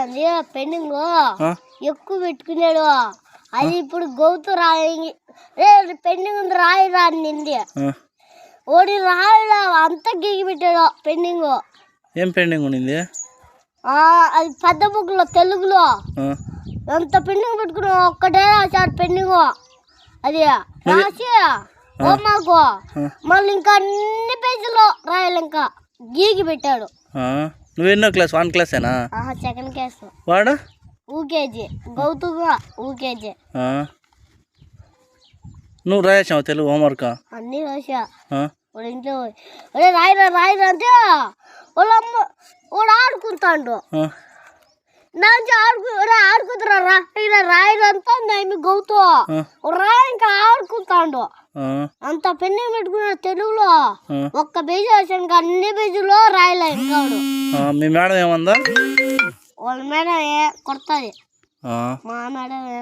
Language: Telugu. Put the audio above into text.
అది పెండింగ్ ఎక్కువ పెట్టుకున్నాడు. అది ఇప్పుడు గౌతు రాయి పెండింగ్ ఉంది రాయి రానింది. ఓడి రాయిలా అంతా గీగి పెట్టాడు పెండింగ్. ఏం పెండింగ్ ఉండింది? అది పెద్ద బుక్లో తెలుగులో ఎంత పెండింగ్ పెట్టుకున్నా ఒక్కటే రాశాడు పెండింగ్. అది రాసి మాకు మళ్ళీ ఇంకా అన్ని పేజీలో రాయాలి, ఇంకా గీకి పెట్టాడు. నువ్వెన్నో క్లాస్? 1 క్లాసేనా? Second class. వాడు ఊకేజీ. గౌతుగా ఊకేజీ. నువ్వు రాసావు తెలుగు హోంవర్క్? అన్నీ రాసా. వాడు ఇంట్లో రాయిరా రాయిరా అంటే వాళ్ళమ్మ వాడు ఆడుకుంటాడు. దాంట్లో ఆడుకుంటారా రాయిరా రాయిరా అంతా గౌతు రాయి ఇంకా ఆడుకుంటాడు. అంత పెండింగ్ పెట్టుకున్న తెలుగులో ఒక్క పేజీ రాశాను, ఇంకా అన్ని పేజీలో రాయలే. ఇంకా మీ మేడం ఏమందా? వాళ్ళ మేడం కొడుతుంది. మా మేడం